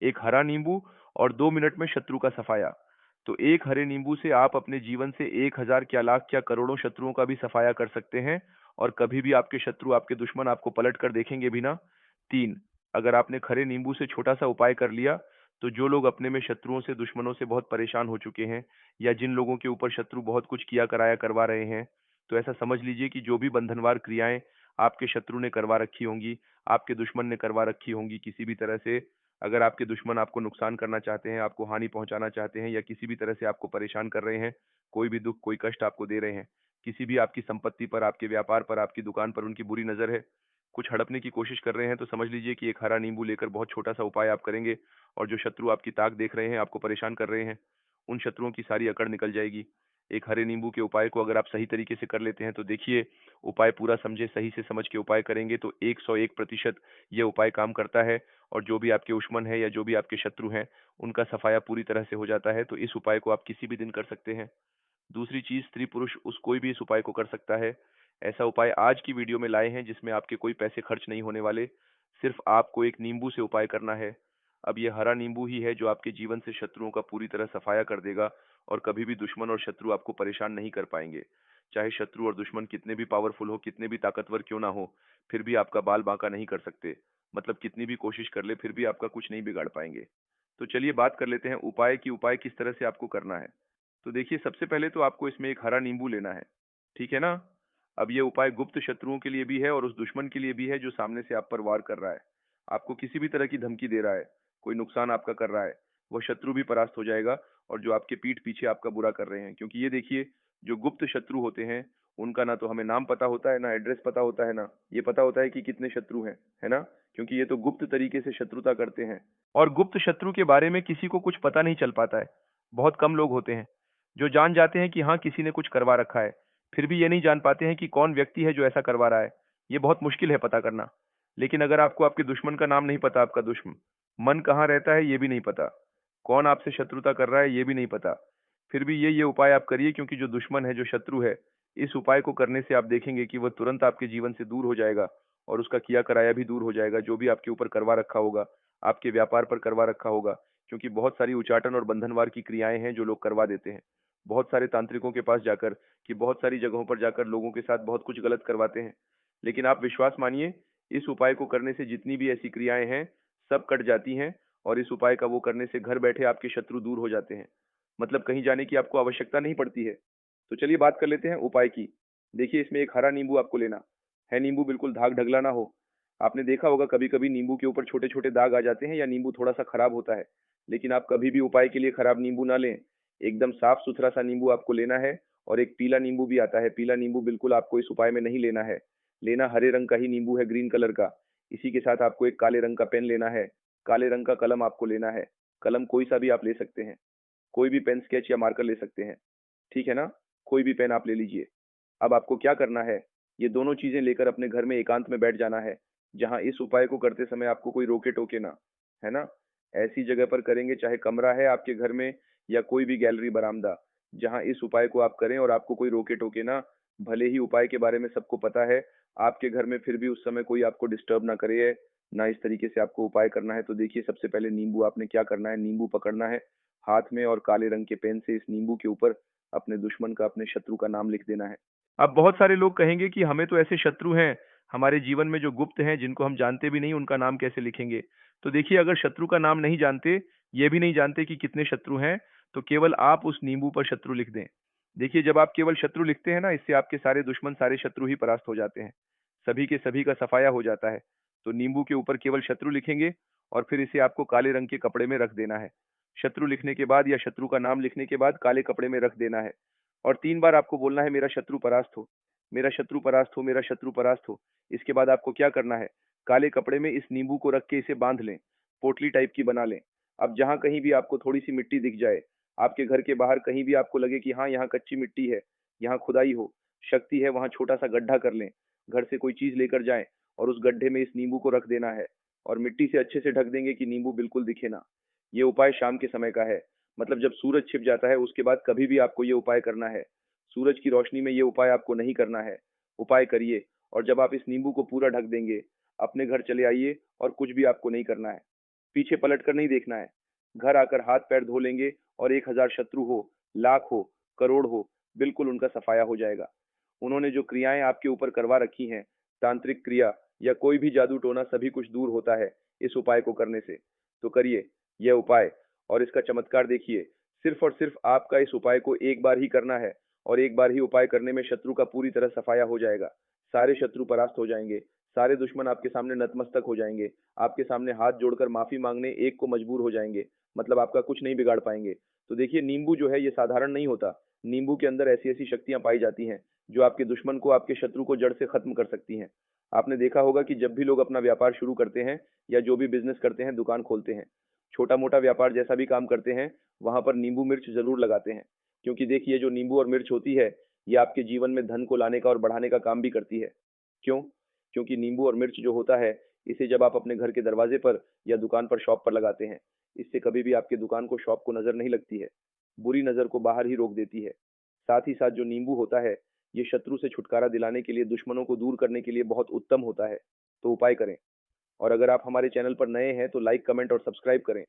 एक हरा नींबू और 2 मिनट में शत्रु का सफाया। तो एक हरे नींबू से आप अपने जीवन से 1000 क्या लाख क्या करोड़ों शत्रुओं का भी सफाया कर सकते हैं और कभी भी आपके शत्रु, आपके दुश्मन आपको पलट कर देखेंगे भी ना। 3, अगर आपने खरे नींबू से छोटा-सा उपाय कर लिया, तो जो लोग अपने में शत्रुओं से, दुश्मनों से बहुत परेशान हो चुके हैं या जिन लोगों के ऊपर शत्रु बहुत कुछ किया कराया करवा रहे हैं, तो ऐसा समझ लीजिए कि जो भी बंधनवार क्रियाएँ आपके शत्रु ने करवा रखी होंगी, आपके दुश्मन ने करवा रखी होंगी किसी भी तरह से, अगर आपके दुश्मन आपको नुकसान करना चाहते हैं, आपको हानि पहुँचाना चाहते हैं या किसी भी तरह से आपको परेशान कर रहे हैं, कोई भी दुःख, कोई कष्ट आपको दे रहे हैं, किसी भी आपकी संपत्ति पर, आपके व्यापार पर, आपकी दुकान पर उनकी बुरी नज़र है, कुछ हड़पने की कोशिश कर रहे हैं, तो समझ लीजिए कि एक हरा नींबू लेकर बहुत छोटा-सा उपाय आप करेंगे और जो शत्रु आपकी ताक देख रहे हैं, आपको परेशान कर रहे हैं, उन शत्रुओं की सारी अकड़ निकल जाएगी। एक हरे नींबू के उपाय को अगर आप सही तरीके से कर लेते हैं, तो देखिए उपाय पूरा समझे, सही से समझ के उपाय करेंगे तो 101% ये उपाय काम करता है और जो भी आपके दुश्मन है या जो भी आपके शत्रु हैं, उनका सफाया पूरी तरह से हो जाता है। तो इस उपाय को आप किसी भी दिन कर सकते हैं। दूसरी चीज़, स्त्री-पुरुष कोई भी इस उपाय को कर सकता है। ऐसा उपाय आज की वीडियो में लाए हैं जिसमें आपके कोई पैसे खर्च नहीं होने वाले, सिर्फ़ आपको एक नींबू से उपाय करना है। अब ये हरा नींबू ही है जो आपके जीवन से शत्रुओं का पूरी तरह सफाया कर देगा और कभी भी दुश्मन और शत्रु आपको परेशान नहीं कर पाएँगे। चाहे शत्रु और दुश्मन कितने भी पावरफुल हो, कितने भी ताकतवर क्यों ना हो, फिर भी आपका बाल बांका नहीं कर सकते। मतलब कितनी भी कोशिश कर ले, फिर भी आपका कुछ नहीं बिगाड़ पाएँगे। तो चलिए बात कर लेते हैं उपाय की, उपाय किस तरह से आपको करना है। तो देखिए सबसे पहले तो आपको इसमें एक हरा नींबू लेना है, ठीक है ना? अब ये उपाय गुप्त शत्रुओं के लिए भी है और उस दुश्मन के लिए भी है जो सामने से आप पर वार कर रहा है। आपको किसी भी तरह की धमकी दे रहा है, कोई नुकसान आपका कर रहा है, वो शत्रु भी परास्त हो जाएगा और जो आपके पीठ पीछे आपका बुरा कर रहे हैं। क्योंकि ये देखिए, जो गुप्त शत्रु होते हैं, उनका ना तो हमें नाम पता होता है, ना एड्रेस पता होता है, ना ये पता होता है कि कितने शत्रु हैं, है ना? क्योंकि ये तो गुप्त तरीके से शत्रुता करते हैं और गुप्त शत्रु के बारे में किसी को कुछ पता नहीं चल पाता है। बहुत कम लोग होते हैं जो जान जाते हैं कि हाँ, किसी ने कुछ करवा रखा है, फिर भी ये नहीं जान पाते हैं कि कौन व्यक्ति है जो ऐसा करवा रहा है। ये बहुत मुश्किल है पता करना। लेकिन अगर आपको आपके दुश्मन का नाम नहीं पता, आपका मन कहाँ रहता है ये भी नहीं पता, कौन आपसे शत्रुता कर रहा है ये भी नहीं पता, फिर भी ये उपाय आप करिए क्योंकि जो दुश्मन है, जो शत्रु है, इस उपाय को करने से आप देखेंगे कि वह तुरंत आपके जीवन से दूर हो जाएगा और उसका किया कराया भी दूर हो जाएगा, जो भी आपके ऊपर करवा रखा होगा, आपके व्यापार पर करवा रखा होगा। क्योंकि बहुत सारी उचाटन और बंधनवार की क्रियाएँ हैं जो लोग करवा देते हैं। बहुत सारे तांत्रिकों के पास जाकर, कि बहुत सारी जगहों पर जाकर लोगों के साथ बहुत कुछ गलत करवाते हैं। लेकिन आप विश्वास मानिए, इस उपाय को करने से जितनी भी ऐसी क्रियाएँ हैं, सब कट जाती हैं और इस उपाय का वो करने से घर बैठे आपके शत्रु दूर हो जाते हैं। मतलब कहीं जाने की आपको आवश्यकता नहीं पड़ती है। तो चलिए बात कर लेते हैं उपाय की। देखिए इसमें एक हरा नींबू आपको लेना है, नींबू बिल्कुल धाग-ढगला ना हो। आपने देखा होगा कभी-कभी नींबू के ऊपर छोटे-छोटे दाग आ जाते हैं या नींबू थोड़ा-सा खराब होता है। लेकिन आप कभी भी उपाय के लिए खराब नींबू ना लें। एकदम साफ-सुथरा सा नींबू आपको लेना है और एक पीला नींबू भी आता है। पीला नींबू बिल्कुल आपको इस उपाय में नहीं लेना है। लेना हरे रंग का ही नींबू है, ग्रीन कलर का। इसी के साथ आपको एक काले रंग का पेन लेना है। काले रंग का कलम आपको लेना है। कलम कोई-सा भी आप ले सकते हैं। कोई भी पेन, स्केच या मार्कर ले सकते हैं। ठीक है ना? कोई भी पेन आप ले लीजिए। अब आपको क्या करना है, ये दोनों चीज़ें लेकर अपने घर में एकांत में बैठ जाना है, जहाँ इस उपाय को करते समय आपको कोई रोके-टोके ना, है ना? ऐसी जगह पर करेंगे चाहे कमरा है आपके घर में या कोई भी गैलरी बरामदा, जहाँ इस उपाय को आप करें और आपको कोई रोके-टोके ना। भले ही उपाय के बारे में सबको पता है, आपके घर में फिर भी उस समय कोई आपको डिस्टर्ब ना करे, ना इस तरीके से आपको उपाय करना है। तो देखिए सबसे पहले नींबू आपने क्या करना है, नींबू पकड़ना है हाथ में और काले रंग के पेन से इस नींबू के ऊपर अपने दुश्मन का, अपने शत्रु का नाम लिख देना है। अब बहुत सारे लोग कहेंगे कि हमें तो ऐसे शत्रु हैं, हमारे जीवन में जो गुप्त हैं, जिनको हम जानते भी नहीं, उनका नाम कैसे लिखेंगे? तो देखिए अगर शत्रु का नाम नहीं जानते, ये भी नहीं जानते कि कितने शत्रु हैं, तो केवल आप उस नींबू पर शत्रु लिख दें। देखिए जब आप केवल शत्रु लिखते हैं ना, इससे आपके सारे दुश्मन, सारे शत्रु ही परास्त हो जाते हैं। सभी के सभी का सफाया हो जाता है। तो नींबू के ऊपर केवल शत्रु लिखेंगे और फिर इसे आपको काले रंग के कपड़े में रख देना है। शत्रु लिखने के बाद या शत्रु का नाम लिखने के बाद काले कपड़े में रख देना है और 3 बार आपको बोलना है मेरा शत्रु परास्त हो, मेरा शत्रु परास्त हो, मेरा शत्रु परास्त हो। इसके बाद आपको क्या करना है, काले कपड़े में इस नींबू को रख के इसे बांध लें, पोटली टाइप की बना लें। अब जहाँ कहीं भी आपको थोड़ी-सी मिट्टी दिख जाए, आपके घर के बाहर कहीं भी आपको लगे कि हाँ, यहाँ कच्ची मिट्टी है, यहाँ खुदाई हो, शक्ति है, वहाँ छोटा-सा गड्ढा कर लें। घर से कोई चीज़ लेकर जाएँ और उस गड्ढे में इस नींबू को रख देना है और मिट्टी से अच्छे से ढक देंगे कि नींबू बिल्कुल दिखे ना। ये उपाय शाम के समय का है। मतलब जब सूरज छिप जाता है उसके बाद कभी भी आपको ये उपाय करना है। सूरज की रोशनी में ये उपाय आपको नहीं करना है। उपाय करिए और जब आप इस नींबू को पूरा ढक देंगे, अपने घर चले आइए और कुछ भी आपको नहीं करना है। पीछे पलट कर नहीं देखना है। घर आकर हाथ पैर धो लेंगे और 1000 शत्रु हो, लाख हो, करोड़ हो, बिल्कुल उनका सफाया हो जाएगा। उन्होंने जो क्रियाएं आपके ऊपर करवा रखी हैं, तांत्रिक क्रिया या कोई भी जादू टोना, सभी कुछ दूर होता है इस उपाय को करने से। तो करिए यह उपाय और इसका चमत्कार देखिए। सिर्फ और सिर्फ आपका इस उपाय को एक बार ही करना है और एक बार ही उपाय करने में शत्रु का पूरी तरह सफाया हो जाएगा। सारे शत्रु परास्त हो जाएंगे, सारे दुश्मन आपके सामने नतमस्तक हो जाएंगे, आपके सामने हाथ जोड़कर माफी मांगने एक को मजबूर हो जाएंगे, मतलब आपका कुछ नहीं बिगाड़ पाएंगे। तो देखिए, नींबू जो है ये साधारण नहीं होता। नींबू के अंदर ऐसी ऐसी शक्तियां पाई जाती हैं जो आपके दुश्मन को, आपके शत्रु को जड़ से खत्म कर सकती हैं। आपने देखा होगा कि जब भी लोग अपना व्यापार शुरू करते हैं या जो भी बिजनेस करते हैं, दुकान खोलते हैं, छोटा मोटा व्यापार जैसा भी काम करते हैं, वहां पर नींबू मिर्च जरूर लगाते हैं। क्योंकि देखिए, जो नींबू और मिर्च होती है, ये आपके जीवन में धन को लाने का और बढ़ाने का काम भी करती है। क्यों? क्योंकि नींबू और मिर्च जो होता है, इसे जब आप अपने घर के दरवाजे पर या दुकान पर, शॉप पर लगाते हैं, इससे कभी भी आपके दुकान को, शॉप को नजर नहीं लगती है, बुरी नजर को बाहर ही रोक देती है। साथ ही साथ जो नींबू होता है, ये शत्रु से छुटकारा दिलाने के लिए, दुश्मनों को दूर करने के लिए बहुत उत्तम होता है। तो उपाय करें। और अगर आप हमारे चैनल पर नए हैं तो लाइक, कमेंट और सब्सक्राइब करें।